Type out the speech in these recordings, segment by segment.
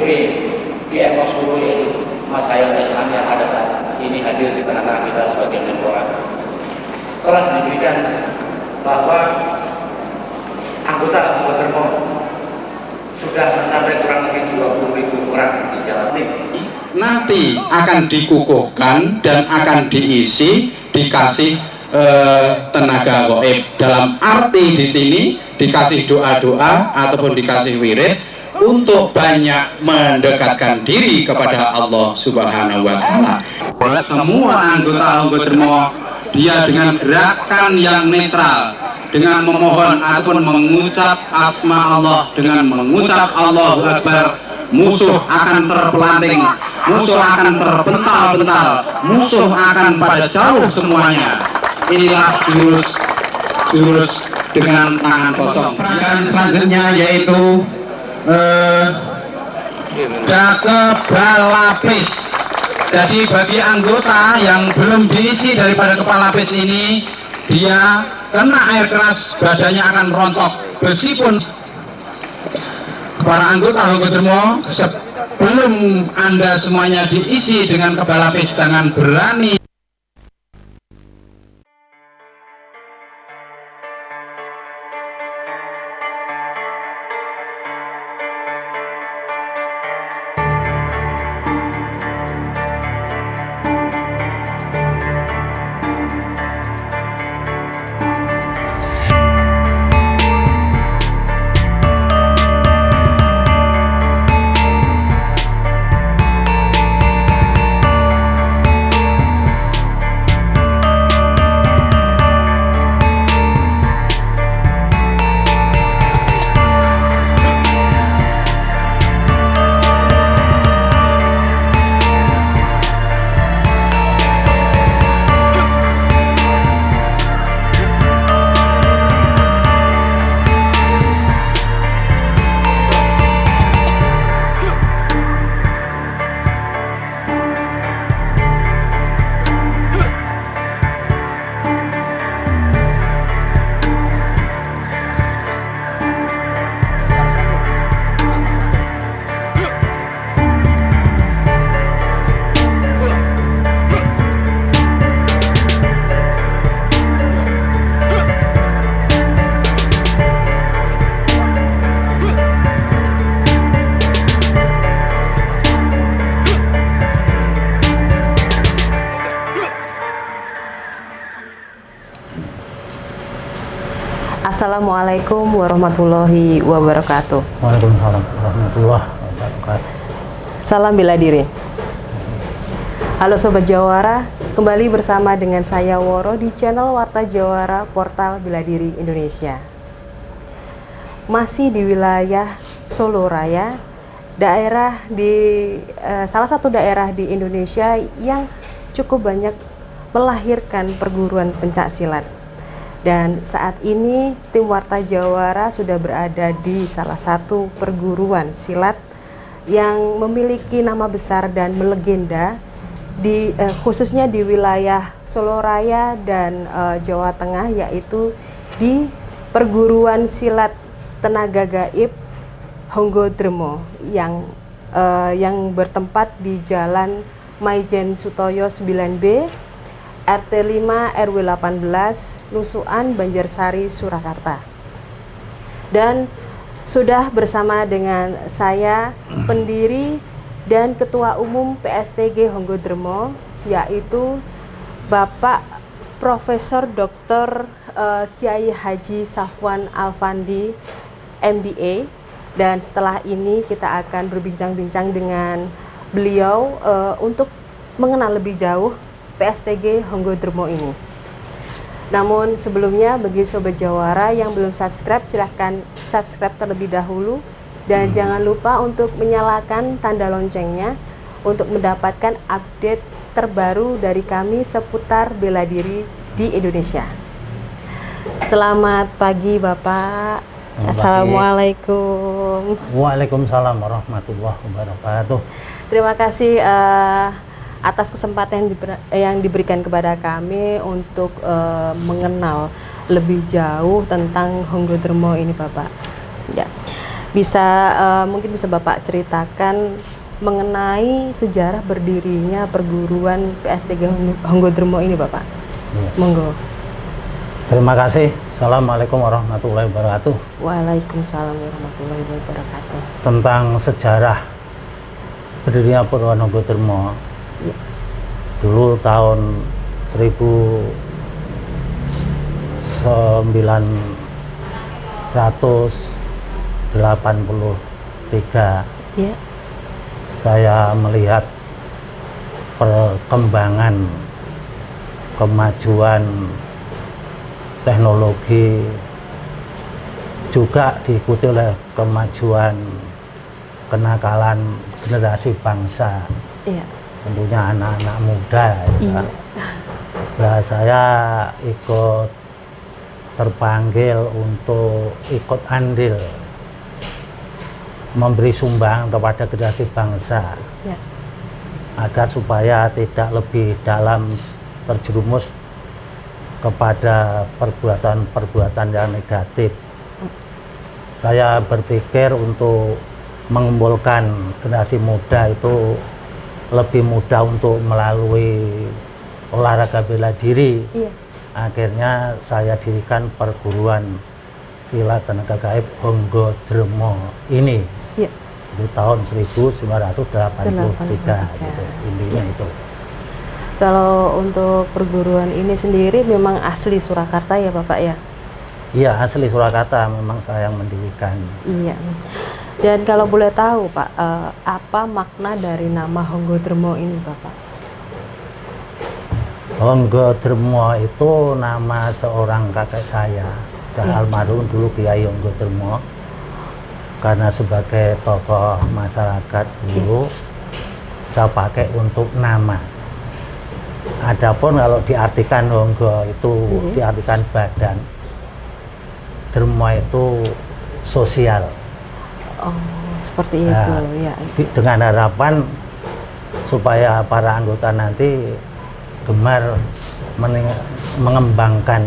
PBB di Epos 10, yaitu Mas Hayal Islam yang ada saat ini hadir di tengah-tengah kita sebagai menpora, telah diberikan bahwa anggota Kodermo sudah mencapai kurang lebih 20.000 orang di Jawa Timur. Nanti akan dikukuhkan dan akan diisi, dikasih tenaga gaib, dalam arti di sini dikasih doa-doa ataupun dikasih wirid untuk banyak mendekatkan diri kepada Allah Subhanahu wa Ta'ala. Semua anggota dia dengan gerakan yang netral, dengan memohon ataupun mengucap asma Allah, dengan mengucap Allahu Akbar, musuh akan terpelanting, musuh akan terpental-pental, musuh akan pada jauh semuanya. Inilah jurus dengan tangan kosong. Dan selanjutnya yaitu kepala lapis. Jadi bagi anggota yang belum diisi daripada kepala lapis ini, dia kena air keras, badannya akan rontok. Meskipun para anggota Honggodermo, sebelum Anda semuanya diisi dengan kepala lapis, jangan berani. Assalamualaikum warahmatullahi wabarakatuh. Waalaikumsalam warahmatullahi wabarakatuh. Salam bela diri. Halo Sobat Jawara, kembali bersama dengan saya Woro di channel Warta Jawara Portal Bela Diri Indonesia. Masih di wilayah Solo Raya, salah satu daerah di Indonesia yang cukup banyak melahirkan perguruan pencak silat. Dan saat ini tim Warta Jawara sudah berada di salah satu perguruan silat yang memiliki nama besar dan melegenda khususnya di wilayah Solo Raya dan Jawa Tengah, yaitu di perguruan silat tenaga gaib Honggodermo yang bertempat di Jalan Maijen Sutoyo 9B, RT 5 RW 18, Nusukan, Banjarsari, Surakarta. Dan sudah bersama dengan saya pendiri dan Ketua Umum PSTG Honggodermo, yaitu Bapak Profesor Dr. Kiai Haji Safwan Alfandi, MBA. Dan setelah ini kita akan berbincang-bincang dengan beliau untuk mengenal lebih jauh PSTG Honggodermo ini. Namun sebelumnya, bagi Sobat Jawara yang belum subscribe, silahkan subscribe terlebih dahulu. Dan jangan lupa untuk menyalakan tanda loncengnya untuk mendapatkan update terbaru dari kami seputar bela diri di Indonesia. Selamat pagi Bapak. Assalamualaikum. Waalaikumsalam warahmatullahi wabarakatuh. Terima kasih atas kesempatan yang diberikan kepada kami untuk mengenal lebih jauh tentang Honggodermo ini, Bapak. Ya. Bisa mungkin bisa Bapak ceritakan mengenai sejarah berdirinya perguruan PSTG Honggodremo ini, Bapak. Iya. Monggo. Terima kasih. Assalamualaikum warahmatullahi wabarakatuh. Waalaikumsalam warahmatullahi wabarakatuh. Tentang sejarah berdirinya perguruan Honggodremo. Ya. Dulu tahun 1983 Ya. saya melihat perkembangan kemajuan teknologi, juga diikuti oleh kemajuan kenakalan generasi bangsa, Iya. tentunya anak-anak muda ya. Iya. Nah, saya ikut terpanggil untuk ikut andil memberi sumbang kepada generasi bangsa Ya. agar supaya tidak lebih dalam terjerumus kepada perbuatan-perbuatan yang negatif. Saya berpikir untuk mengumpulkan generasi muda itu lebih mudah untuk melalui olahraga bela diri. Iya. Akhirnya saya dirikan perguruan silat tenaga gaib Honggodremo ini. Iya. Di tahun 1983 gitu, intinya Ya. itu. Kalau untuk perguruan ini sendiri memang asli Surakarta ya, Bapak ya? Iya, asli Surakarta, memang saya yang mendirikan. Iya. Dan kalau boleh tahu, Pak, apa makna dari nama Honggodremo ini, Bapak? Honggodremo itu nama seorang kakek saya, Ya. almarhum dulu Kiai Honggodremo. Karena sebagai tokoh masyarakat dulu, saya pakai untuk nama. Adapun kalau diartikan Honggo itu diartikan badan, Dremo itu sosial. Oh, seperti itu ya. Dengan harapan supaya para anggota nanti gemar mengembangkan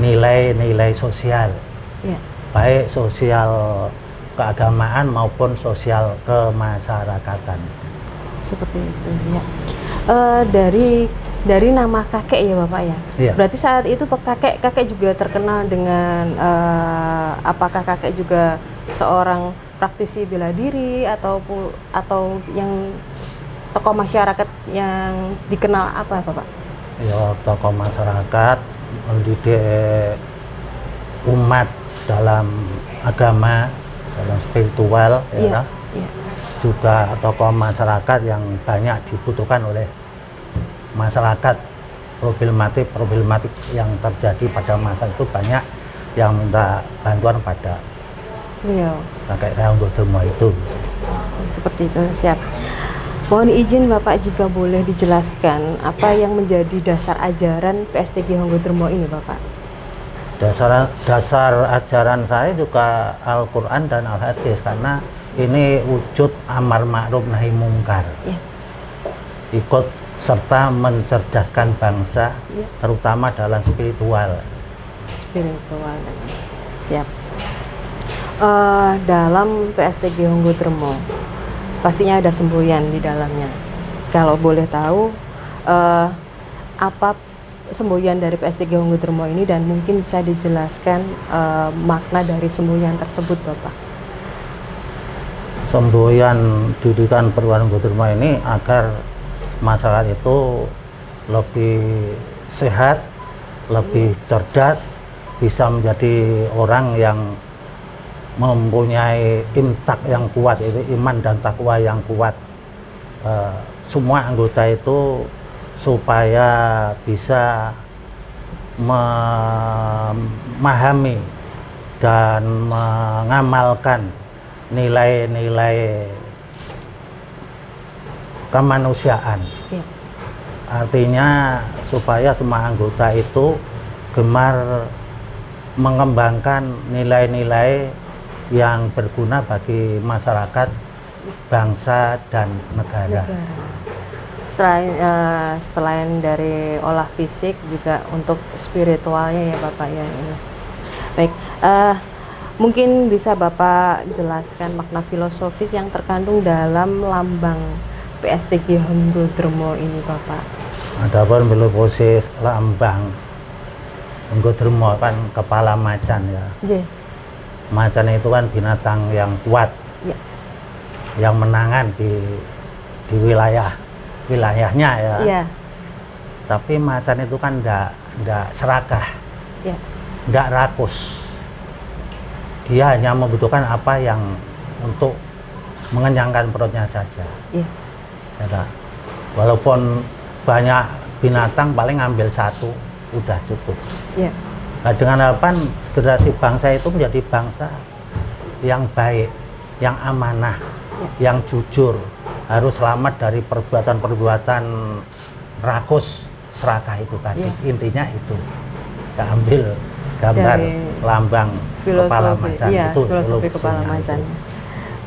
nilai-nilai sosial, Ya. baik sosial keagamaan maupun sosial kemasyarakatan. Seperti itu ya. Dari nama kakek ya, Bapak ya. Iya. Berarti saat itu kakek juga terkenal dengan apakah kakek juga seorang praktisi bela diri atau yang tokoh masyarakat yang dikenal apa, Bapak? Ya, tokoh masyarakat, mendidik umat dalam agama, dalam spiritual, Iya. ya. Iya. Juga tokoh masyarakat yang banyak dibutuhkan oleh masyarakat. Problematik yang terjadi pada masa itu banyak yang minta bantuan pada Iya. kakek saya Honggodremo itu. Seperti itu, siap. Mohon izin Bapak jika boleh dijelaskan apa yang menjadi dasar ajaran PSTG Honggodremo ini, Bapak? Dasar ajaran saya juga Al-Quran dan Al-Hadis, karena ini wujud amar ma'ruf nahi mungkar. Ya. Ikut serta mencerdaskan bangsa, Ya. terutama dalam spiritual. Spiritual. Siap. Dalam PSTG Honggodremo pastinya ada semboyan di dalamnya. Kalau boleh tahu apa semboyan dari PSTG Honggodremo ini, dan mungkin bisa dijelaskan makna dari semboyan tersebut, Bapak. Semboyan didikan perguruan Honggodremo ini agar masyarakat itu lebih sehat, lebih cerdas, bisa menjadi orang yang mempunyai imtak yang kuat, itu iman dan takwa yang kuat. Semua anggota itu supaya bisa memahami dan mengamalkan nilai-nilai kemanusiaan. Ya. Artinya supaya semua anggota itu gemar mengembangkan nilai-nilai yang berguna bagi masyarakat, bangsa, dan negara. Selain dari olah fisik, juga untuk spiritualnya ya, Bapak ya ini. Baik, Mungkin bisa Bapak jelaskan makna filosofis yang terkandung dalam lambang PSTG Honggodrmo ini, Bapak. Adapun filosofis lambang Honggodrmo kan kepala macan ya. J. Macan itu kan binatang yang kuat, Ya. yang menangan di wilayahnya ya. Iya. Tapi macan itu kan ndak serakah, Ya. ndak rakus. Dia hanya membutuhkan apa yang untuk mengenyangkan perutnya saja. Iya. Ya, walaupun banyak binatang paling ambil satu udah cukup. Iya. Nah, dengan harapan generasi bangsa itu menjadi bangsa yang baik, yang amanah, yang jujur, harus selamat dari perbuatan-perbuatan rakus, serakah itu tadi. Ya. Intinya itu. Saya ambil gambar Dari lambang kepala macan, iya, itu filosofi kepala filosofinya macan. itu.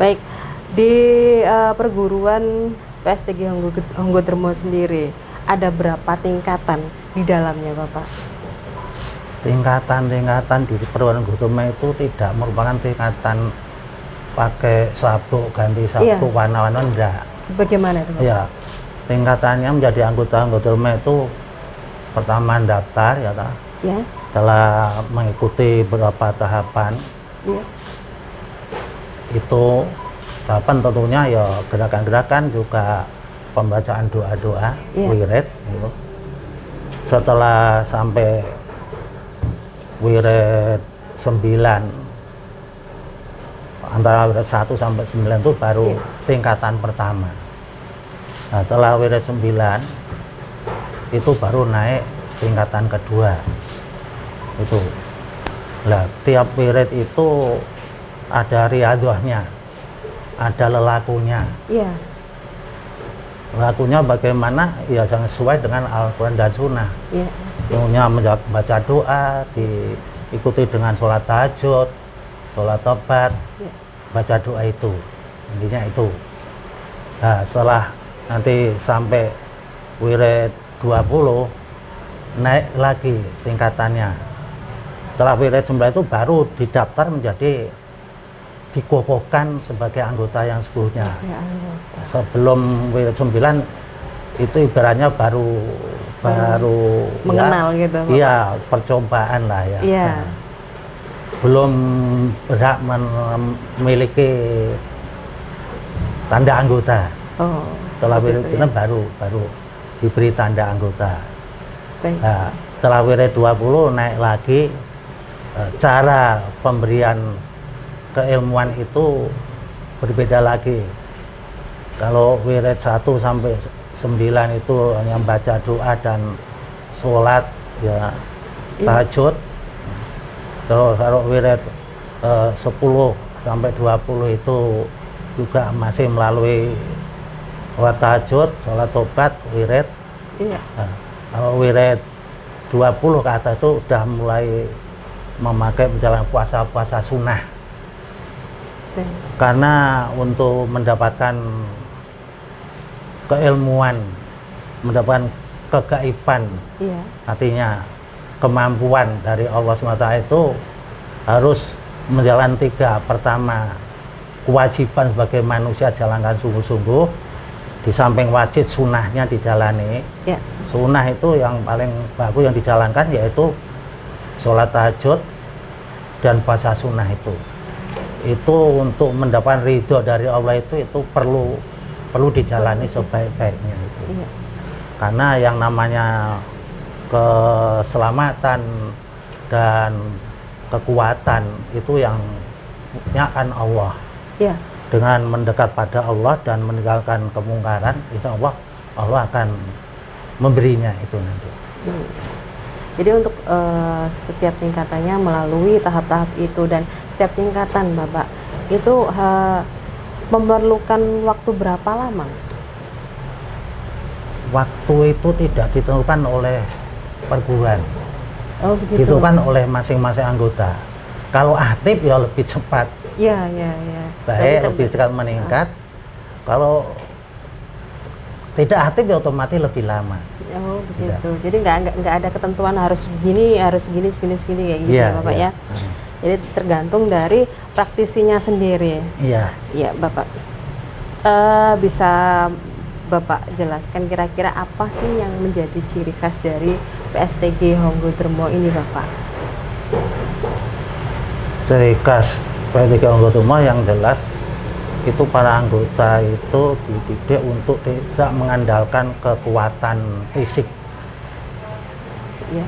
Baik, di perguruan PSTG Honggodrmo sendiri ada berapa tingkatan di dalamnya, Bapak? Tingkatan-tingkatan di perguruan Honggodrmo itu tidak merupakan tingkatan pakai sabuk, ganti sabuk, Iya. warna-warna, enggak. Bagaimana itu, Bapak? Ya, tingkatannya menjadi anggota Honggodrmo itu pertama daftar ya, Kak. Ya. Setelah mengikuti beberapa tahapan, Iya. itu tahapan tentunya ya gerakan-gerakan, juga pembacaan doa-doa, Iya. wirid gitu. Setelah sampai wirid 9, antara wirid 1 sampai 9 itu baru Iya. tingkatan pertama. Nah, setelah wirid 9 itu baru naik tingkatan kedua. Itu. Nah, tiap wirid itu ada riyadhahnya, ada lelakunya. Iya. Lakunya bagaimana? Ya sesuai dengan Al-Quran dan Sunnah. Iya. Punya membaca doa, diikuti dengan sholat tahajud, sholat tobat, Iya. baca doa itu. Intinya itu. Nah, setelah nanti sampai wirid 20, naik lagi tingkatannya. Setelah wirid 9 itu baru didaftar menjadi dikukuhkan sebagai anggota yang sebelumnya. Sebagai anggota. Sebelum wirid 9 itu ibaratnya baru Mengenal ya, gitu, Bapak. iya, percobaan lah ya. Iya. Nah, belum berhak memiliki tanda anggota. Oh. Setelah seperti wirid itu, 9 baru diberi tanda anggota. Baik. Nah, setelah wirid 20 naik lagi, cara pemberian keilmuan itu berbeda lagi. Kalau wirid 1 sampai 9 itu hanya baca doa dan sholat ya, Iya. tahajud. Terus kalau wirid 10 sampai 20 itu juga masih melalui sholat tahajud, sholat tobat, wirid. Iya. Nah, kalau wirid 20 ke atas itu udah mulai memakai menjalankan puasa sunnah. Baik. Karena untuk mendapatkan keilmuan, mendapatkan kegaiban, Iya. artinya kemampuan dari Allah SWT itu harus menjalankan 3. Pertama, kewajiban sebagai manusia jalankan sungguh-sungguh. Di samping wajib, sunnahnya dijalani. Ya. Sunnah itu yang paling bagus yang dijalankan yaitu sholat tahajud dan puasa sunnah itu. Itu untuk mendapatkan ridho dari Allah itu perlu dijalani sebaik-baiknya itu. Iya. Karena yang namanya keselamatan dan kekuatan itu yang punya kan Allah. Iya. Dengan mendekat pada Allah dan meninggalkan kemungkaran, insya Allah Allah akan memberinya itu nanti. Jadi untuk setiap tingkatannya melalui tahap-tahap itu, dan setiap tingkatan Bapak itu memerlukan waktu berapa lama? Waktu itu tidak ditentukan oleh perguruan, Oh begitu. ditentukan oleh masing-masing anggota. Kalau aktif ya lebih cepat, Iya, iya, iya. baik lebih cepat meningkat. Kalau tidak aktif ya otomatis lebih lama. Oh begitu. Jadi nggak ada ketentuan harus begini, segini kayak gitu Iya, ya Bapak iya. ya. Jadi tergantung dari praktisinya sendiri. Iya. Iya, Bapak. Bisa Bapak jelaskan kira-kira apa sih yang menjadi ciri khas dari PSTG Honggo-Dermo ini, Bapak? Ciri khas PSTG Honggo-Dermo yang jelas itu para anggota itu dididik untuk tidak mengandalkan kekuatan fisik. Ya.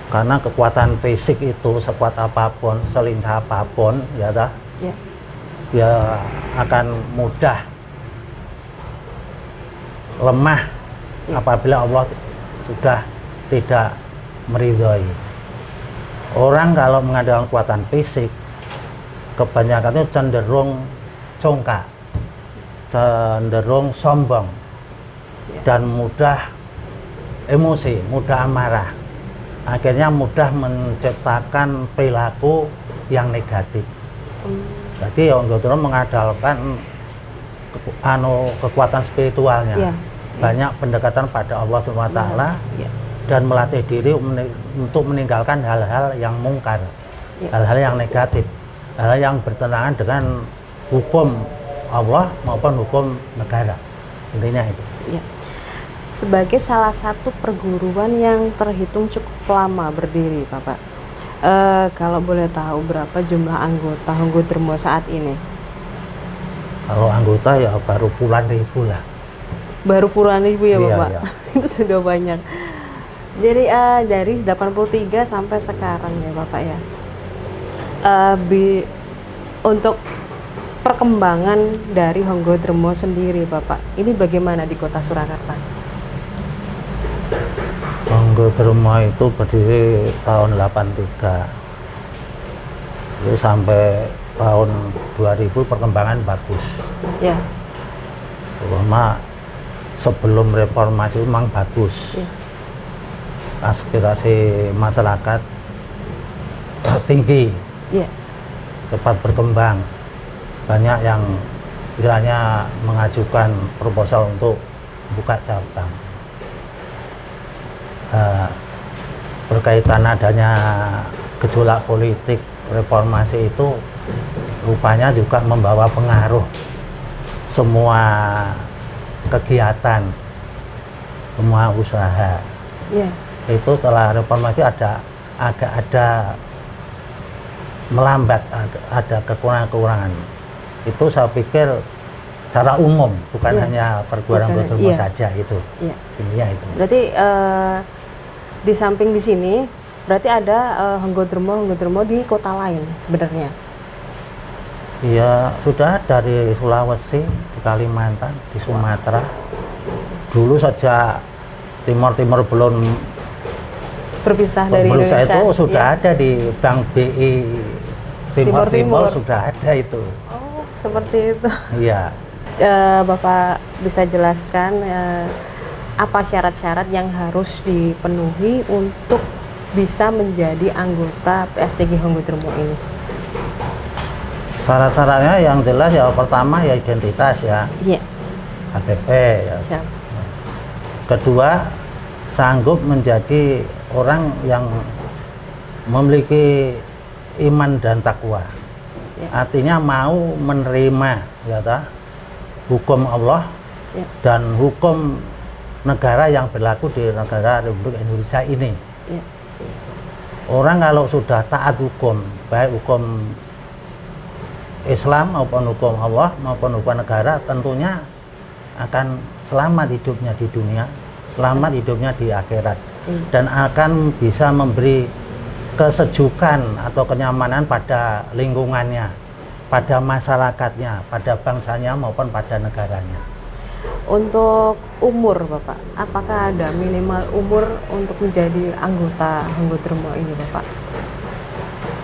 Karena kekuatan fisik itu sekuat apapun, selincah apapun, ya dah, Ya. dia akan mudah lemah Ya. apabila Allah sudah tidak meridhoi. Orang kalau mengandalkan kekuatan fisik, kebanyakan itu cenderung congkak, cenderung sombong, Ya. dan mudah emosi, mudah amarah. Akhirnya mudah menciptakan perilaku yang negatif. Jadi Honggo-Dermo mengandalkan kekuatan spiritualnya. Ya. Banyak pendekatan pada Allah SWT Ya. dan melatih diri untuk meninggalkan hal-hal yang mungkar, Ya. hal-hal yang negatif, hal-hal yang bertentangan dengan hukum Allah maupun hukum negara. Intinya itu. Ya. Sebagai salah satu perguruan yang terhitung cukup lama berdiri, Bapak, kalau boleh tahu berapa jumlah anggota Honggo-Dermo saat ini? Kalau anggota ya baru puluhan ribu lah. Baru puluhan ribu ya, Iya, Bapak? iya. Itu sudah banyak. Jadi dari 83 sampai sekarang ya, Bapak ya. Untuk perkembangan dari Honggo-Dermo sendiri, Bapak, ini bagaimana di Kota Surakarta? Honggo-Dermo itu berdiri tahun 83. Itu sampai tahun 2000 perkembangan bagus. Ya. Terutama sebelum reformasi memang bagus. Ya. Aspirasi masyarakat tinggi, Ya. cepat berkembang. Banyak yang istilahnya mengajukan proposal untuk buka cabang. Berkaitan adanya gejolak politik reformasi itu rupanya juga membawa pengaruh semua kegiatan, semua usaha. Ya. Itu setelah reformasi agak ada melambat, ada kekurangan-kekurangan. Itu saya pikir secara umum, bukan Ya. hanya perguruan Honggo-Dermo Iya. saja itu. Ya. Intinya itu. Berarti di samping di sini berarti ada Honggo-Dermo di kota lain sebenarnya. Ya sudah dari Sulawesi, di Kalimantan, di Sumatera. Dulu sejak Timur belum Berpisah dari berusaha Indonesia. itu sudah Ya. ada di Bank BI Timur. Timur sudah ada itu. Oh, seperti itu. Iya. Bapak bisa jelaskan apa syarat-syarat yang harus dipenuhi untuk bisa menjadi anggota PSTG Honggo-Dermo ini? Syarat-syaratnya yang jelas ya pertama ya identitas ya, Iya. KTP ya. Siap. Kedua, sanggup menjadi orang yang memiliki iman dan takwa. Ya. Artinya mau menerima ya hukum Allah Ya. dan hukum negara yang berlaku di negara Republik Indonesia ini. Ya. Orang kalau sudah taat hukum, baik hukum Islam maupun hukum Allah maupun hukum negara, tentunya akan selamat hidupnya di dunia, selamat hidupnya di akhirat, dan akan bisa memberi kesejukan atau kenyamanan pada lingkungannya, pada masyarakatnya, pada bangsanya maupun pada negaranya. Untuk umur, Bapak, apakah ada minimal umur untuk menjadi anggota Honggo-Dermo ini, Bapak?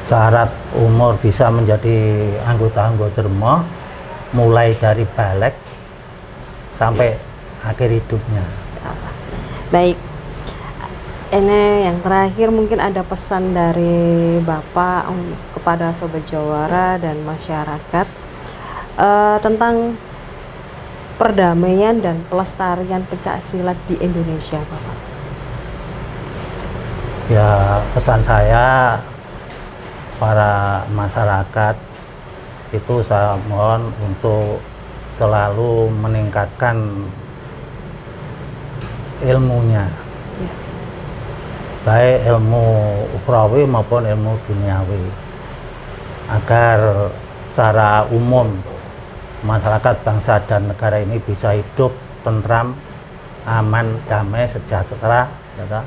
Syarat umur bisa menjadi anggota Honggo-Dermo mulai dari balik sampai akhir hidupnya. Baik, ini yang terakhir mungkin ada pesan dari Bapak kepada Sobat Jawara dan masyarakat tentang perdamaian dan pelestarian pencaksilat di Indonesia, Bapak. Ya, pesan saya para masyarakat itu saya mohon untuk selalu meningkatkan ilmunya, baik ilmu ukhrawi maupun ilmu duniawi, agar secara umum masyarakat bangsa dan negara ini bisa hidup tentram, aman, damai, sejahtera, ya.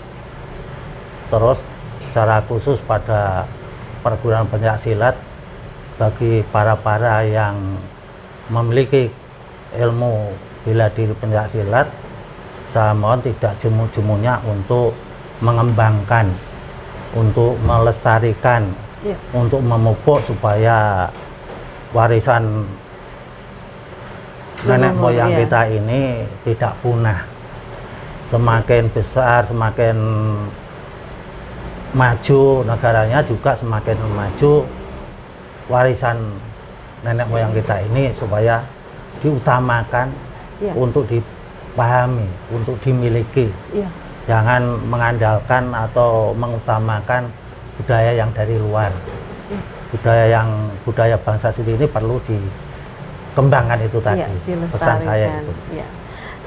Terus secara khusus pada perguruan pencaksilat, bagi para yang memiliki ilmu bela diri pencaksilat, saya mohon tidak jemu-jemunya untuk mengembangkan, untuk melestarikan, untuk memupuk supaya warisan nenek moyang kita ini tidak punah. Semakin besar, semakin maju negaranya, juga semakin maju warisan nenek moyang kita ini, supaya diutamakan, untuk dipahami, untuk dimiliki. Jangan mengandalkan atau mengutamakan budaya yang dari luar. Budaya bangsa sendiri ini perlu dikembangkan, itu tadi pesan saya itu.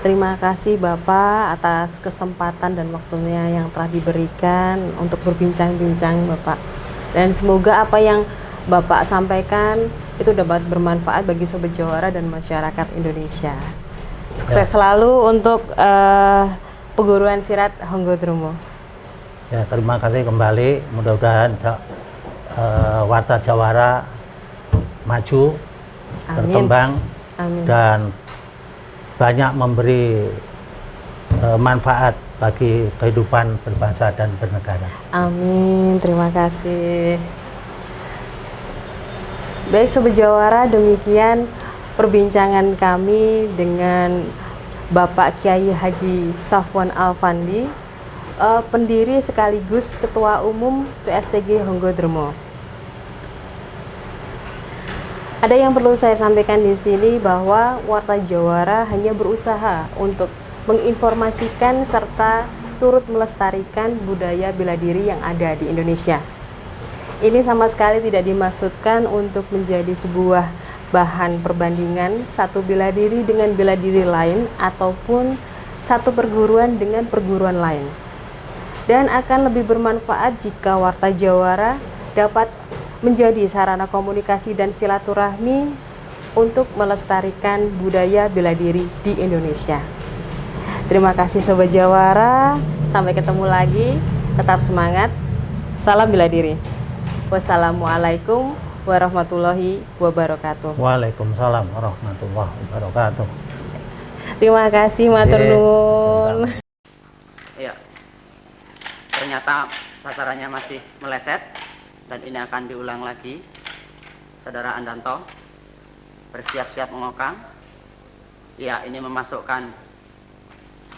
Terima kasih Bapak atas kesempatan dan waktunya yang telah diberikan untuk berbincang-bincang Bapak. Dan semoga apa yang Bapak sampaikan itu dapat bermanfaat bagi Sobat Jawara dan masyarakat Indonesia. Sukses selalu untuk perguruan silat Honggodromo. Ya, terima kasih kembali. Mudah-mudahan Warta Jawara maju, berkembang, dan banyak memberi manfaat bagi kehidupan berbangsa dan bernegara. Amin, terima kasih. Baik Sobat Jawara, demikian perbincangan kami dengan Bapak Kiai Haji Safwan Alfandi, pendiri sekaligus Ketua Umum PSTG Honggodromo. Ada yang perlu saya sampaikan di sini bahwa Warta Jawara hanya berusaha untuk menginformasikan serta turut melestarikan budaya bela diri yang ada di Indonesia. Ini sama sekali tidak dimaksudkan untuk menjadi sebuah bahan perbandingan satu bela diri dengan bela diri lain ataupun satu perguruan dengan perguruan lain. Dan akan lebih bermanfaat jika Warta Jawara dapat menjadi sarana komunikasi dan silaturahmi untuk melestarikan budaya bela diri di Indonesia. Terima kasih Sobat Jawara, sampai ketemu lagi, tetap semangat, salam bela diri. Wassalamualaikum warahmatullahi wabarakatuh. Waalaikumsalam warahmatullahi wabarakatuh. Terima kasih matur nuwun. Ya, ternyata sasarannya masih meleset dan ini akan diulang lagi. Saudara Andanto bersiap-siap mengokang. Ya, ini memasukkan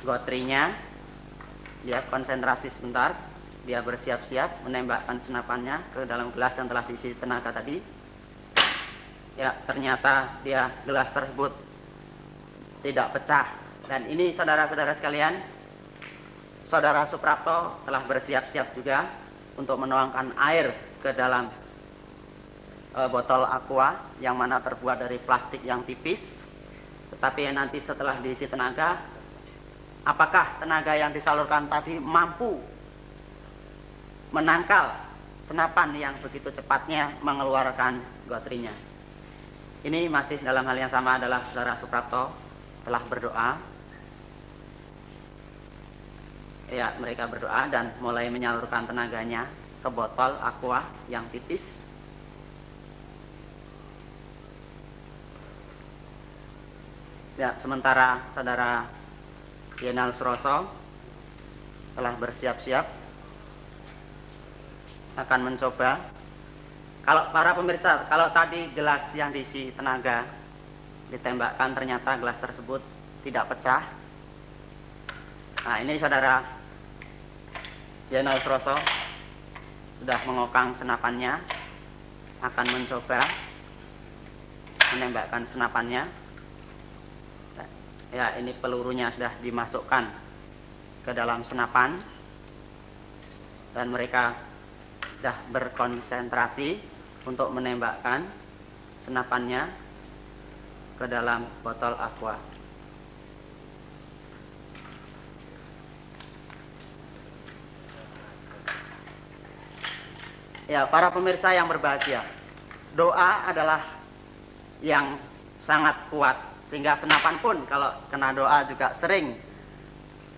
gotrinya. Dia konsentrasi sebentar. Dia bersiap-siap menembakkan senapannya ke dalam gelas yang telah diisi tenaga tadi. Ya, ternyata gelas tersebut tidak pecah. Dan ini saudara-saudara sekalian, Saudara Suprapto telah bersiap-siap juga untuk menuangkan air ke dalam botol aqua yang mana terbuat dari plastik yang tipis. Tetapi nanti setelah diisi tenaga, apakah tenaga yang disalurkan tadi mampu menangkal senapan yang begitu cepatnya mengeluarkan gotrinya? Ini masih dalam hal yang sama adalah Saudara Suprapto telah berdoa. Ya, mereka berdoa dan mulai menyalurkan tenaganya ke botol aqua yang tipis. Ya, sementara Saudara Yenal Suroso telah bersiap-siap akan mencoba. Kalau para pemirsa, kalau tadi gelas yang diisi tenaga ditembakkan, ternyata gelas tersebut tidak pecah. Nah, ini Saudara Yenal Suroso sudah mengokang senapannya, akan mencoba menembakkan senapannya. Ya, ini pelurunya sudah dimasukkan ke dalam senapan dan mereka sudah berkonsentrasi untuk menembakkan senapannya ke dalam botol aqua. Ya, para pemirsa yang berbahagia, doa adalah yang sangat kuat, sehingga senapan pun kalau kena doa juga sering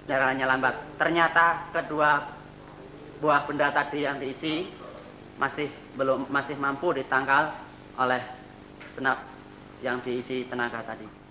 darahnya lambat. Ternyata kedua buah benda tadi yang diisi masih mampu ditangkal oleh senap yang diisi tenaga tadi.